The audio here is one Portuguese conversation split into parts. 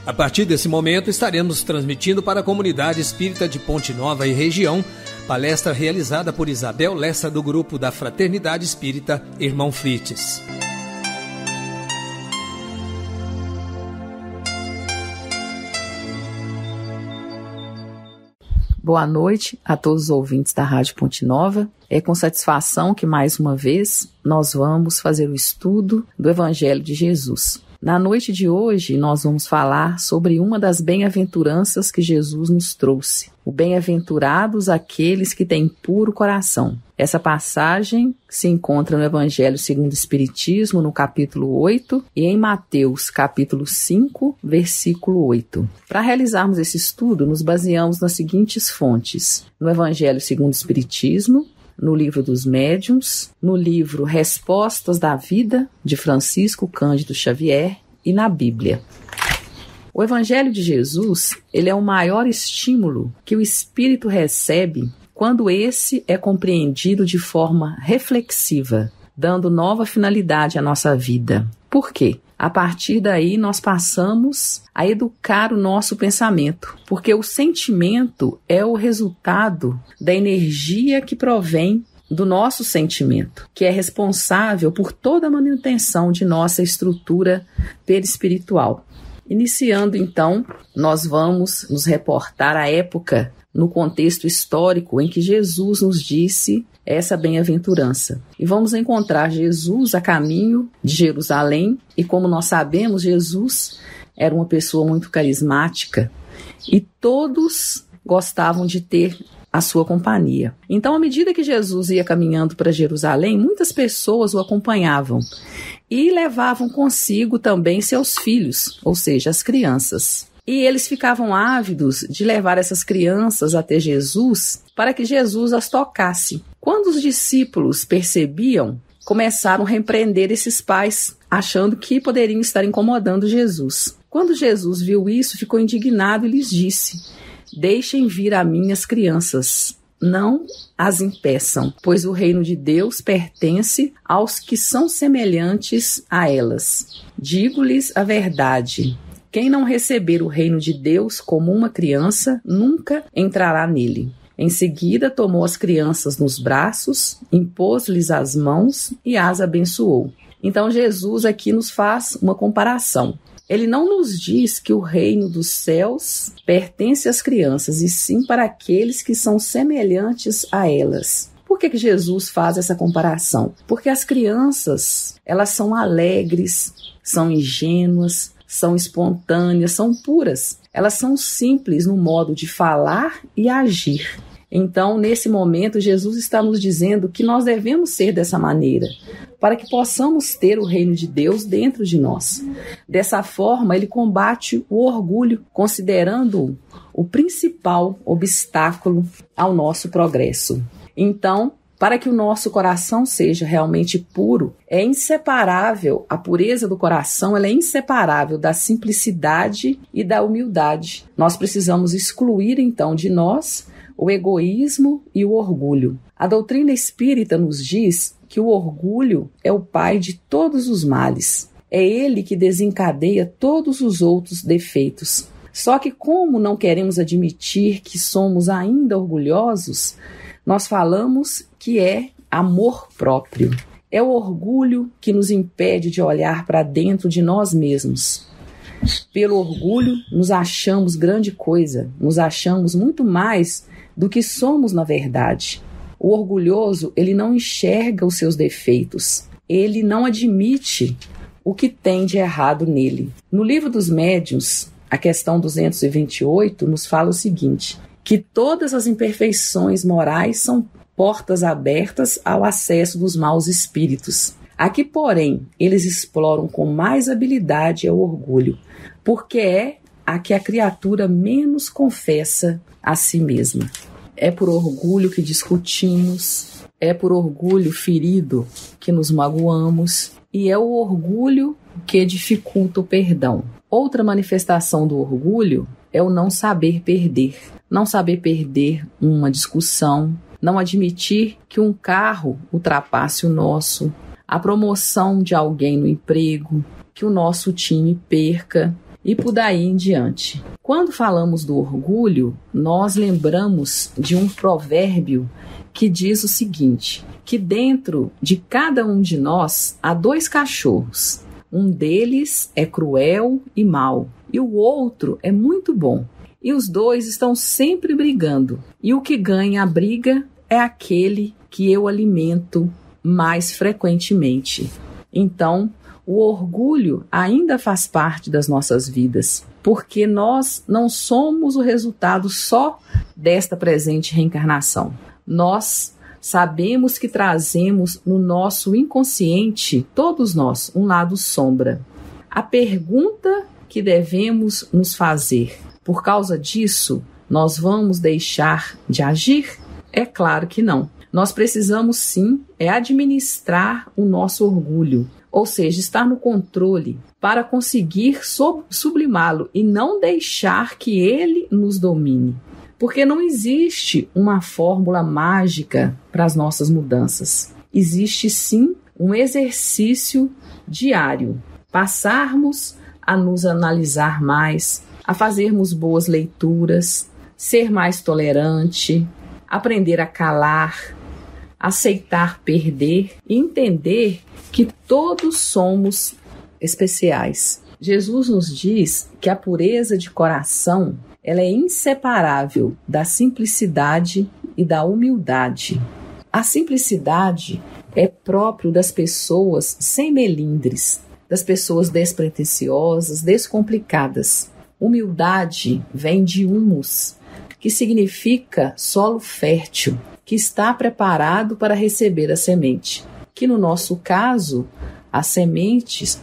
A partir desse momento, estaremos transmitindo para a comunidade espírita de Ponte Nova e região, palestra realizada por Isabel Lessa, do grupo da Fraternidade Espírita Irmão Frites. Boa noite a todos os ouvintes da Rádio Ponte Nova. É com satisfação que, mais uma vez, nós vamos fazer o estudo do Evangelho de Jesus. Na noite de hoje, nós vamos falar sobre uma das bem-aventuranças que Jesus nos trouxe. O bem-aventurados aqueles que têm puro coração. Essa passagem se encontra no Evangelho segundo o Espiritismo, no capítulo 8, e em Mateus, capítulo 5, versículo 8. Para realizarmos esse estudo, nos baseamos nas seguintes fontes: no Evangelho segundo o Espiritismo, no Livro dos Médiuns, no livro Respostas da Vida, de Francisco Cândido Xavier, e na Bíblia. O Evangelho de Jesus, ele é o maior estímulo que o espírito recebe quando esse é compreendido de forma reflexiva, dando nova finalidade à nossa vida. Por quê? A partir daí nós passamos a educar o nosso pensamento, porque o sentimento é o resultado da energia que provém do nosso sentimento, que é responsável por toda a manutenção de nossa estrutura perispiritual. Iniciando então, nós vamos nos reportar à época, no contexto histórico em que Jesus nos disse essa bem-aventurança. E vamos encontrar Jesus a caminho de Jerusalém, e como nós sabemos, Jesus era uma pessoa muito carismática e todos gostavam de ter a sua companhia. Então, à medida que Jesus ia caminhando para Jerusalém, muitas pessoas o acompanhavam e levavam consigo também seus filhos, ou seja, as crianças. E eles ficavam ávidos de levar essas crianças até Jesus para que Jesus as tocasse. Quando os discípulos percebiam, começaram a repreender esses pais, achando que poderiam estar incomodando Jesus. Quando Jesus viu isso, ficou indignado e lhes disse: "Deixem vir a mim as crianças, não as impeçam, pois o reino de Deus pertence aos que são semelhantes a elas. Digo-lhes a verdade. Quem não receber o reino de Deus como uma criança, nunca entrará nele." Em seguida, tomou as crianças nos braços, impôs-lhes as mãos e as abençoou. Então, Jesus aqui nos faz uma comparação. Ele não nos diz que o reino dos céus pertence às crianças, e sim para aqueles que são semelhantes a elas. Por que Jesus faz essa comparação? Porque as crianças, elas são alegres, são ingênuas, são espontâneas, são puras. Elas são simples no modo de falar e agir. Então, nesse momento, Jesus está nos dizendo que nós devemos ser dessa maneira, para que possamos ter o reino de Deus dentro de nós. Dessa forma, ele combate o orgulho, considerando-o o principal obstáculo ao nosso progresso. Então, para que o nosso coração seja realmente puro, é inseparável, a pureza do coração, ela é inseparável da simplicidade e da humildade. Nós precisamos excluir, então, de nós o egoísmo e o orgulho. A doutrina espírita nos diz que o orgulho é o pai de todos os males. É ele que desencadeia todos os outros defeitos. Só que, como não queremos admitir que somos ainda orgulhosos, nós falamos que é amor próprio. É o orgulho que nos impede de olhar para dentro de nós mesmos. Pelo orgulho, nos achamos grande coisa, nos achamos muito mais do que somos na verdade. O orgulhoso, ele não enxerga os seus defeitos, ele não admite o que tem de errado nele. No Livro dos Médiuns, a questão 228 nos fala o seguinte: que todas as imperfeições morais são portas abertas ao acesso dos maus espíritos. Aqui, porém, eles exploram com mais habilidade o orgulho, porque é a que a criatura menos confessa a si mesma. É por orgulho que discutimos, é por orgulho ferido que nos magoamos, e é o orgulho que dificulta o perdão. Outra manifestação do orgulho é o não saber perder. Não saber perder uma discussão, não admitir que um carro ultrapasse o nosso, a promoção de alguém no emprego, que o nosso time perca. e por daí em diante. Quando falamos do orgulho, nós lembramos de um provérbio que diz o seguinte, que dentro de cada um de nós há 2 cachorros. Um deles é cruel e mau, e o outro é muito bom. E os 2 estão sempre brigando, e o que ganha a briga é aquele que eu alimento mais frequentemente. Então, o orgulho ainda faz parte das nossas vidas, porque nós não somos o resultado só desta presente reencarnação. Nós sabemos que trazemos no nosso inconsciente, todos nós, um lado sombra. A pergunta que devemos nos fazer, por causa disso, nós vamos deixar de agir? É claro que não. Nós precisamos sim administrar o nosso orgulho, ou seja, estar no controle para conseguir sublimá-lo e não deixar que ele nos domine. Porque não existe uma fórmula mágica para as nossas mudanças. Existe sim um exercício diário. Passarmos a nos analisar mais, a fazermos boas leituras, ser mais tolerante, aprender a calar, aceitar perder e entender que todos somos especiais. Jesus nos diz que a pureza de coração ela é inseparável da simplicidade e da humildade. A simplicidade é próprio das pessoas sem melindres, das pessoas despretensiosas, descomplicadas. Humildade vem de humus, que significa solo fértil, que está preparado para receber a semente. Que no nosso caso, as sementes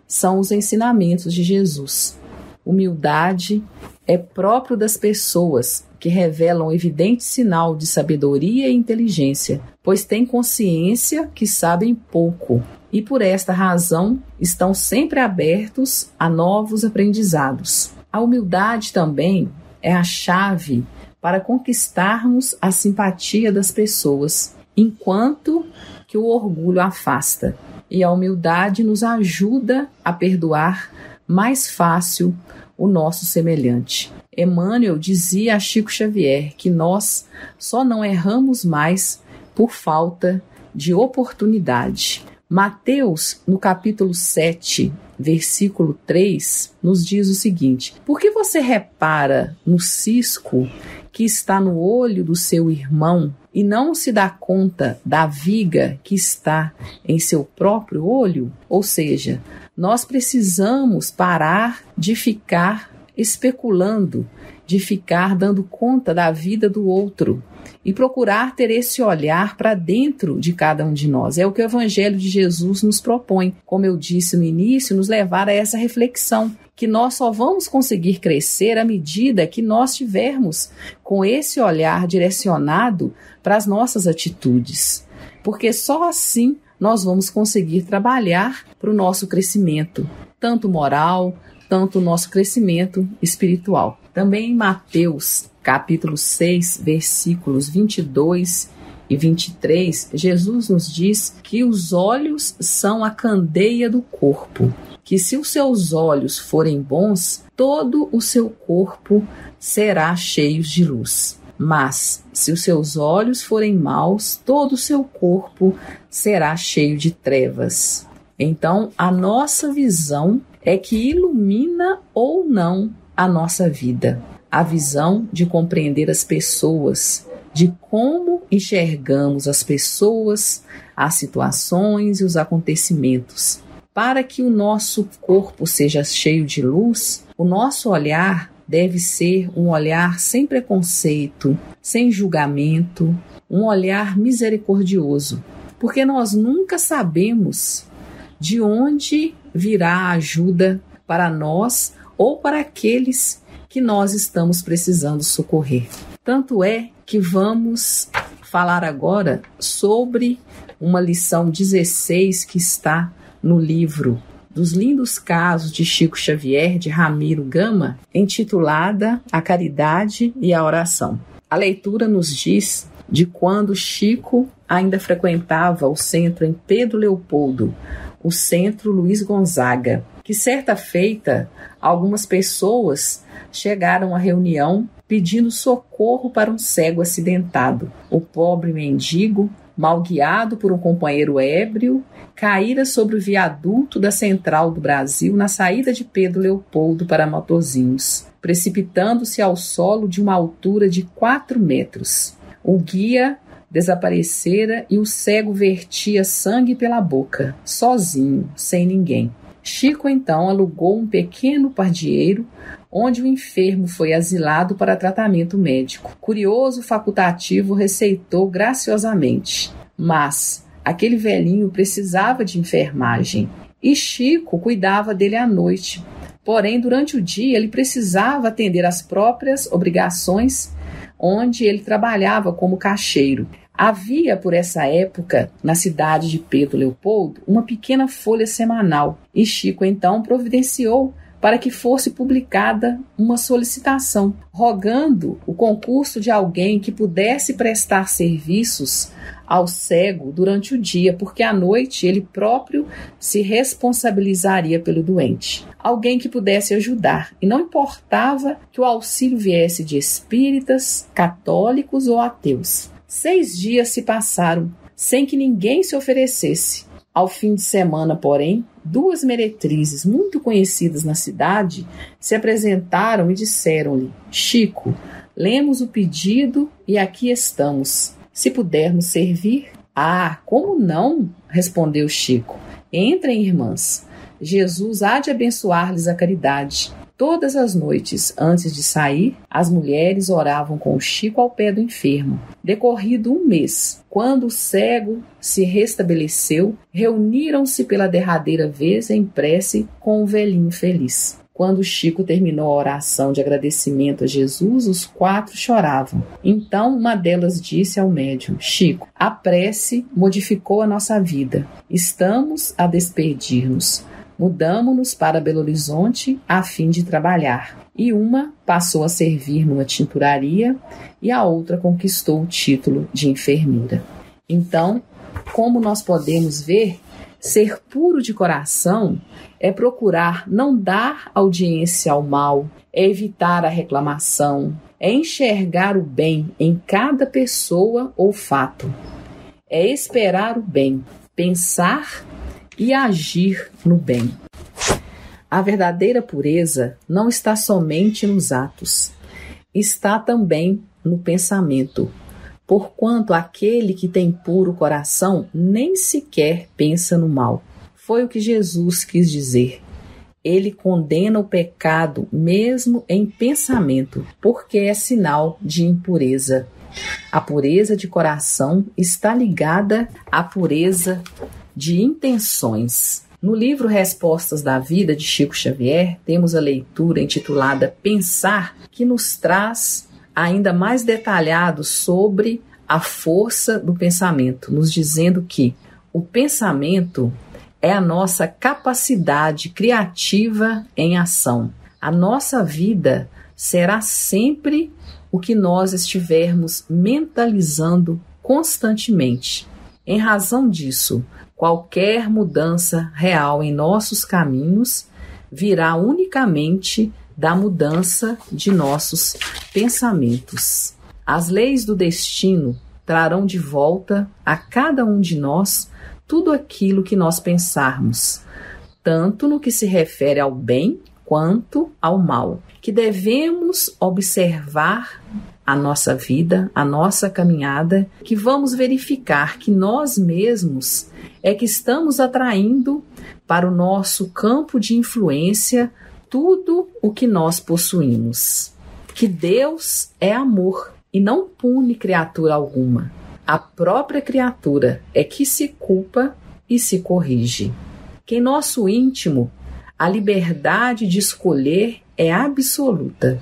são os ensinamentos de Jesus. Humildade é próprio das pessoas que revelam evidente sinal de sabedoria e inteligência, pois têm consciência que sabem pouco e por esta razão estão sempre abertos a novos aprendizados. A humildade também é a chave para conquistarmos a simpatia das pessoas, enquanto que o orgulho afasta. E a humildade nos ajuda a perdoar mais fácil o nosso semelhante. Emmanuel dizia a Chico Xavier que nós só não erramos mais por falta de oportunidade. Mateus, no capítulo 7, versículo 3, nos diz o seguinte: por que você repara no cisco que está no olho do seu irmão e não se dá conta da viga que está em seu próprio olho? Ou seja, nós precisamos parar de ficar especulando, de ficar dando conta da vida do outro e procurar ter esse olhar para dentro de cada um de nós. É o que o Evangelho de Jesus nos propõe, como eu disse no início, nos levar a essa reflexão, que nós só vamos conseguir crescer à medida que nós tivermos com esse olhar direcionado para as nossas atitudes, porque só assim nós vamos conseguir trabalhar para o nosso crescimento, tanto moral, tanto o nosso crescimento espiritual. Também em Mateus, capítulo 6, versículos 22 e 23, Jesus nos diz que os olhos são a candeia do corpo, que se os seus olhos forem bons, todo o seu corpo será cheio de luz. Mas, se os seus olhos forem maus, todo o seu corpo será cheio de trevas. Então, a nossa visão é que ilumina ou não a nossa vida. A visão de compreender as pessoas, de como enxergamos as pessoas, as situações e os acontecimentos. Para que o nosso corpo seja cheio de luz, o nosso olhar deve ser um olhar sem preconceito, sem julgamento, um olhar misericordioso, porque nós nunca sabemos de onde virá a ajuda para nós ou para aqueles que nós estamos precisando socorrer. Tanto é que vamos falar agora sobre uma lição 16 que está no livro dos lindos casos de Chico Xavier, de Ramiro Gama, intitulada A Caridade e a Oração. A leitura nos diz de quando Chico ainda frequentava o centro em Pedro Leopoldo, o Centro Luiz Gonzaga, que certa feita algumas pessoas chegaram à reunião pedindo socorro para um cego acidentado. O pobre mendigo, mal guiado por um companheiro ébrio, caíra sobre o viaduto da Central do Brasil na saída de Pedro Leopoldo para Matozinhos, precipitando-se ao solo de uma altura de 4 metros. O guia desaparecera e o cego vertia sangue pela boca, sozinho, sem ninguém. Chico então alugou um pequeno pardieiro onde o enfermo foi asilado para tratamento médico. Curioso facultativo receitou graciosamente, mas aquele velhinho precisava de enfermagem e Chico cuidava dele à noite. Porém, durante o dia ele precisava atender às próprias obrigações, onde ele trabalhava como caixeiro. Havia, por essa época, na cidade de Pedro Leopoldo, uma pequena folha semanal, e Chico então providenciou para que fosse publicada uma solicitação, rogando o concurso de alguém que pudesse prestar serviços ao cego durante o dia, porque à noite ele próprio se responsabilizaria pelo doente. Alguém que pudesse ajudar, e não importava que o auxílio viesse de espíritas, católicos ou ateus. 6 dias se passaram sem que ninguém se oferecesse. Ao fim de semana, porém, 2 meretrizes muito conhecidas na cidade se apresentaram e disseram-lhe: Chico, lemos o pedido e aqui estamos. Se pudermos servir? Ah, como não? Respondeu Chico. Entrem, irmãs. Jesus há de abençoar-lhes a caridade. Todas as noites, antes de sair, as mulheres oravam com o Chico ao pé do enfermo. Decorrido 1 mês, quando o cego se restabeleceu, reuniram-se pela derradeira vez em prece com o velhinho feliz. Quando Chico terminou a oração de agradecimento a Jesus, os 4 choravam. Então, uma delas disse ao médium: Chico, a prece modificou a nossa vida. Estamos a despedir-nos. Mudamo-nos para Belo Horizonte a fim de trabalhar. E uma passou a servir numa tinturaria e a outra conquistou o título de enfermeira. Então, como nós podemos ver, ser puro de coração é procurar não dar audiência ao mal, é evitar a reclamação, é enxergar o bem em cada pessoa ou fato, é esperar o bem, pensar e agir no bem. A verdadeira pureza não está somente nos atos, está também no pensamento, porquanto aquele que tem puro coração nem sequer pensa no mal. Foi o que Jesus quis dizer. Ele condena o pecado mesmo em pensamento, porque é sinal de impureza. A pureza de coração está ligada à pureza de intenções. No livro Respostas da Vida, de Chico Xavier, temos a leitura intitulada Pensar, que nos traz ainda mais detalhado sobre a força do pensamento, nos dizendo que o pensamento é a nossa capacidade criativa em ação. A nossa vida será sempre o que nós estivermos mentalizando constantemente. Em razão disso, qualquer mudança real em nossos caminhos virá unicamente da mudança de nossos pensamentos. As leis do destino trarão de volta a cada um de nós tudo aquilo que nós pensarmos, tanto no que se refere ao bem quanto ao mal, que devemos observar a nossa vida, a nossa caminhada, que vamos verificar que nós mesmos é que estamos atraindo para o nosso campo de influência tudo o que nós possuímos. Que Deus é amor e não pune criatura alguma. A própria criatura é que se culpa e se corrige. Que em nosso íntimo a liberdade de escolher é absoluta.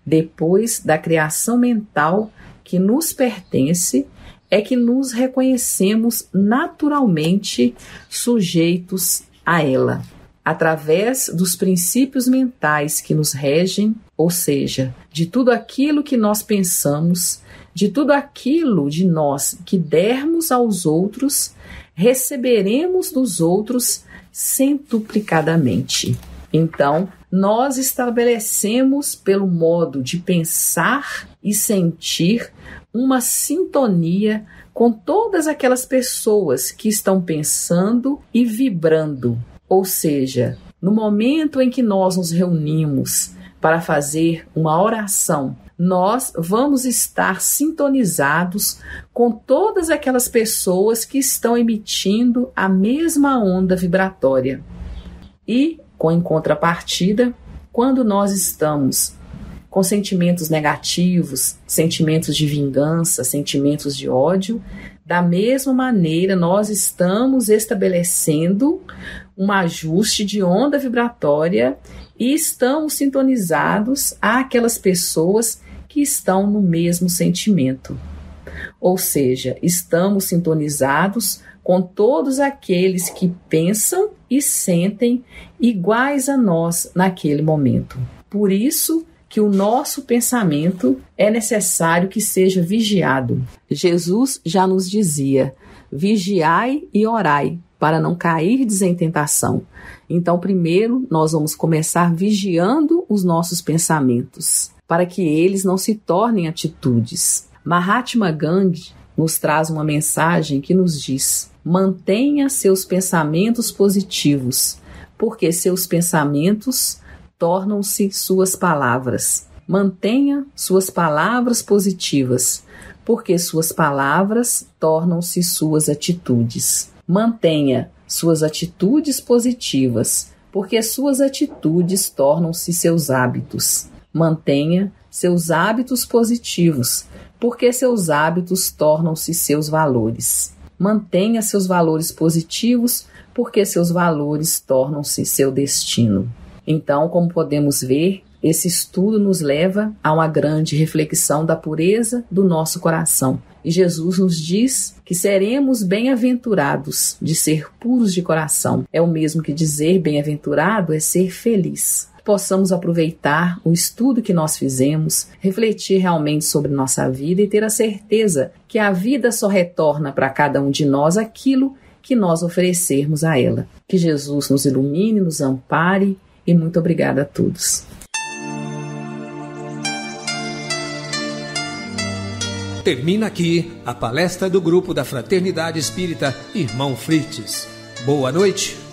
Depois da criação mental que nos pertence, é que nos reconhecemos naturalmente sujeitos a ela. Através dos princípios mentais que nos regem, ou seja, de tudo aquilo que nós pensamos, de tudo aquilo de nós que dermos aos outros, receberemos dos outros centuplicadamente. Então, nós estabelecemos pelo modo de pensar e sentir uma sintonia com todas aquelas pessoas que estão pensando e vibrando. Ou seja, no momento em que nós nos reunimos para fazer uma oração, nós vamos estar sintonizados com todas aquelas pessoas que estão emitindo a mesma onda vibratória. E, em contrapartida, quando nós estamos com sentimentos negativos, sentimentos de vingança, sentimentos de ódio, da mesma maneira nós estamos estabelecendo um ajuste de onda vibratória e estamos sintonizados àquelas pessoas que estão no mesmo sentimento. Ou seja, estamos sintonizados com todos aqueles que pensam e sentem iguais a nós naquele momento. Por isso que o nosso pensamento é necessário que seja vigiado. Jesus já nos dizia: vigiai e orai, para não cairdes em tentação. Então, primeiro, nós vamos começar vigiando os nossos pensamentos, para que eles não se tornem atitudes. Mahatma Gandhi nos traz uma mensagem que nos diz: mantenha seus pensamentos positivos, porque seus pensamentos tornam-se suas palavras. Mantenha suas palavras positivas, porque suas palavras tornam-se suas atitudes. Mantenha suas atitudes positivas, porque suas atitudes tornam-se seus hábitos. Mantenha seus hábitos positivos, porque seus hábitos tornam-se seus valores. Mantenha seus valores positivos, porque seus valores tornam-se seu destino. Então, como podemos ver, esse estudo nos leva a uma grande reflexão da pureza do nosso coração. E Jesus nos diz que seremos bem-aventurados de ser puros de coração. É o mesmo que dizer bem-aventurado é ser feliz. Possamos aproveitar o estudo que nós fizemos, refletir realmente sobre nossa vida e ter a certeza que a vida só retorna para cada um de nós aquilo que nós oferecermos a ela. Que Jesus nos ilumine, nos ampare e muito obrigada a todos. Termina aqui a palestra do Grupo da Fraternidade Espírita Irmão Frites. Boa noite.